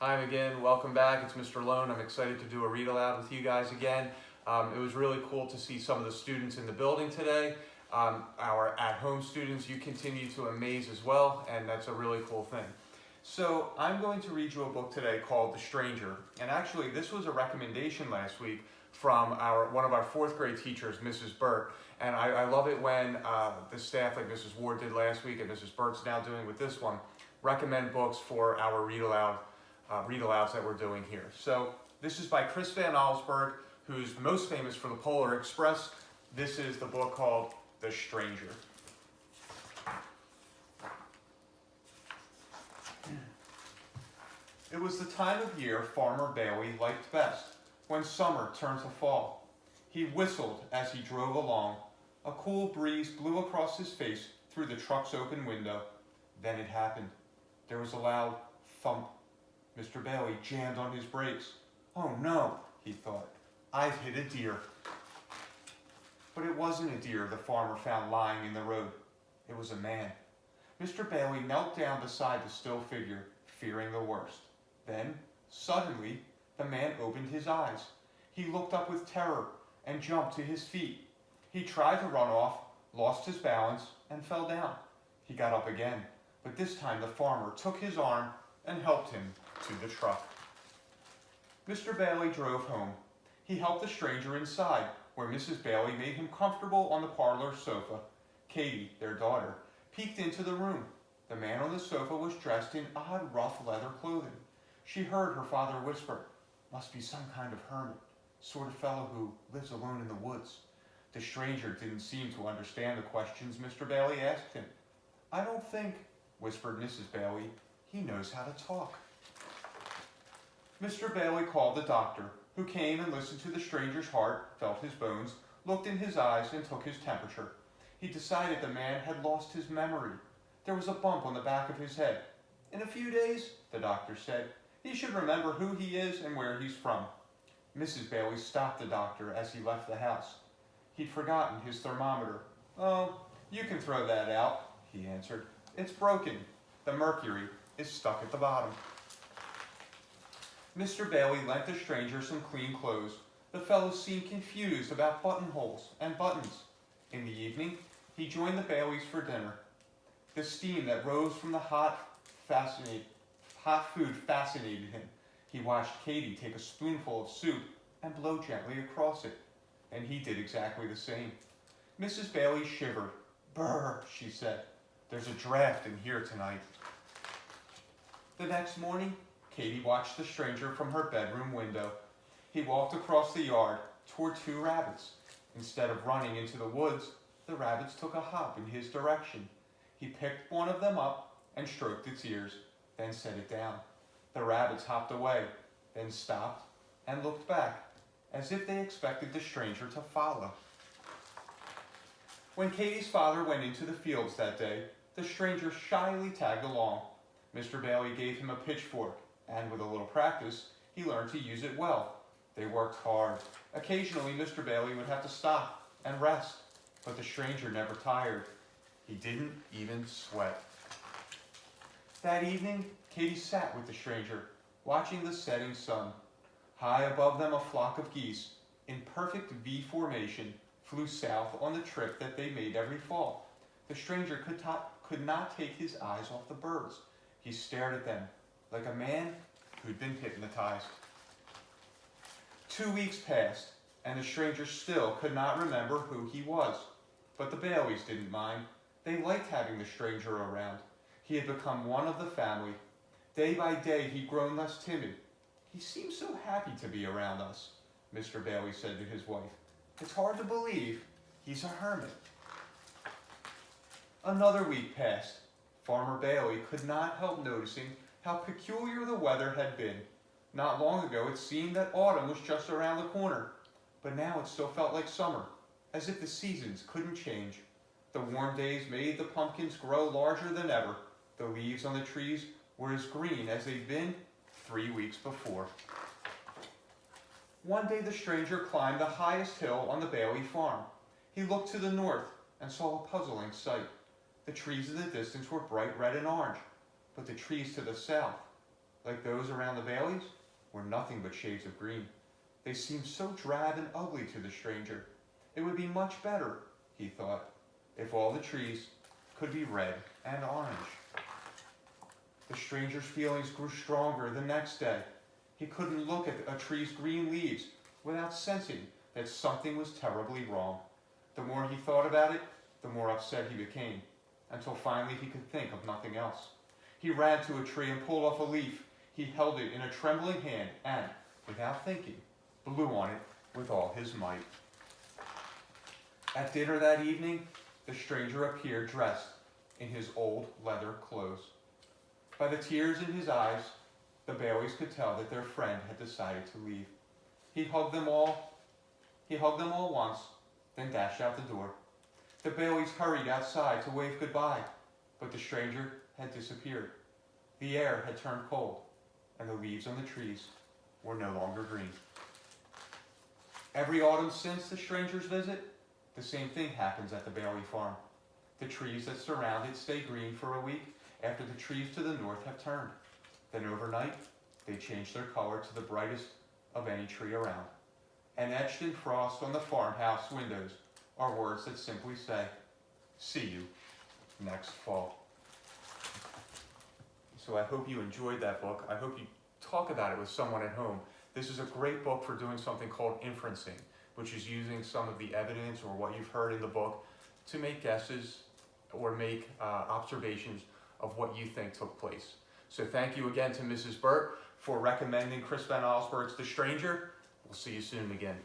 Hi again, welcome back. It's Mr. Lohn. I'm excited to do a read aloud with you guys again. It was really cool to see some of the students in the building today. Our at-home students, you continue to amaze as well, and that's a really cool thing. So I'm going to read you a book today called The Stranger. And actually, this was a recommendation last week from one of our fourth grade teachers, Mrs. Burt. And I love it when the staff, like Mrs. Ward did last week and Mrs. Burt's now doing with this one, recommend books for our read-alouds that we're doing here. So this is by Chris Van Allsburg, who's most famous for the Polar Express. This is the book called The Stranger. It was the time of year Farmer Bailey liked best, when summer turned to fall. He whistled as he drove along. A cool breeze blew across his face through the truck's open window. Then it happened. There was a loud thump. Mr. Bailey jammed on his brakes. Oh no, he thought. I've hit a deer. But it wasn't a deer the farmer found lying in the road. It was a man. Mr. Bailey knelt down beside the still figure, fearing the worst. Then, suddenly, the man opened his eyes. He looked up with terror and jumped to his feet. He tried to run off, lost his balance, and fell down. He got up again, but this time the farmer took his arm and helped him to the truck. Mr. Bailey drove home. He helped the stranger inside, where Mrs. Bailey made him comfortable on the parlor sofa. Katie, their daughter, peeked into the room. The man on the sofa was dressed in odd, rough leather clothing. She heard her father whisper, "Must be some kind of hermit, sort of fellow who lives alone in the woods." The stranger didn't seem to understand the questions Mr. Bailey asked him. "I don't think," whispered Mrs. Bailey, "he knows how to talk." Mr. Bailey called the doctor, who came and listened to the stranger's heart, felt his bones, looked in his eyes, and took his temperature. He decided the man had lost his memory. There was a bump on the back of his head. "In a few days," the doctor said, "he should remember who he is and where he's from." Mrs. Bailey stopped the doctor as he left the house. He'd forgotten his thermometer. "Oh, you can throw that out," he answered. "It's broken. The mercury is stuck at the bottom." Mr. Bailey lent the stranger some clean clothes. The fellow seemed confused about buttonholes and buttons. In the evening, he joined the Baileys for dinner. The steam that rose from the hot food fascinated him. He watched Katie take a spoonful of soup and blow gently across it, and he did exactly the same. Mrs. Bailey shivered. "Brr," she said. "There's a draft in here tonight." The next morning, Katie watched the stranger from her bedroom window. He walked across the yard toward two rabbits. Instead of running into the woods, the rabbits took a hop in his direction. He picked one of them up and stroked its ears, then set it down. The rabbits hopped away, then stopped and looked back, as if they expected the stranger to follow. When Katie's father went into the fields that day, the stranger shyly tagged along. Mr. Bailey gave him a pitchfork, and with a little practice, he learned to use it well. They worked hard. Occasionally, Mr. Bailey would have to stop and rest, but the stranger never tired. He didn't even sweat. That evening, Katie sat with the stranger, watching the setting sun. High above them, a flock of geese, in perfect V formation, flew south on the trip that they made every fall. The stranger could not take his eyes off the birds. He stared at them like a man who'd been hypnotized. 2 weeks passed, and the stranger still could not remember who he was. But the Baileys didn't mind. They liked having the stranger around. He had become one of the family. Day by day, he'd grown less timid. "He seems so happy to be around us," Mr. Bailey said to his wife. "It's hard to believe he's a hermit." Another week passed. Farmer Bailey could not help noticing how peculiar the weather had been. Not long ago, it seemed that autumn was just around the corner, but now it still felt like summer, as if the seasons couldn't change. The warm days made the pumpkins grow larger than ever. The leaves on the trees were as green as they'd been 3 weeks before. One day the stranger climbed the highest hill on the Bailey farm. He looked to the north and saw a puzzling sight. The trees in the distance were bright red and orange, but the trees to the south like those around the Baileys, were nothing but shades of green. They seemed so drab and ugly to the stranger. It would be much better, he thought, if all the trees could be red and orange. The stranger's feelings grew stronger the next day. He couldn't look at a tree's green leaves without sensing that something was terribly wrong. The more he thought about it, the more upset he became, until finally he could think of nothing else. He ran to a tree and pulled off a leaf. He held it in a trembling hand and, without thinking, blew on it with all his might. At dinner that evening, the stranger appeared dressed in his old leather clothes. By the tears in his eyes, the Baileys could tell that their friend had decided to leave. He hugged them all once, then dashed out the door. The Baileys hurried outside to wave goodbye, but the stranger had disappeared. The air had turned cold, and the leaves on the trees were no longer green. Every autumn since the stranger's visit, the same thing happens at the Bailey farm. The trees that surround it stay green for a week after the trees to the north have turned. Then overnight, they change their color to the brightest of any tree around. And etched in frost on the farmhouse windows are words that simply say, "See you next fall." So I hope you enjoyed that book. I hope you talk about it with someone at home. This is a great book for doing something called inferencing, which is using some of the evidence or what you've heard in the book to make guesses or make observations of what you think took place. So thank you again to Mrs. Burt for recommending Chris Van Allsburg's The Stranger. We'll see you soon again.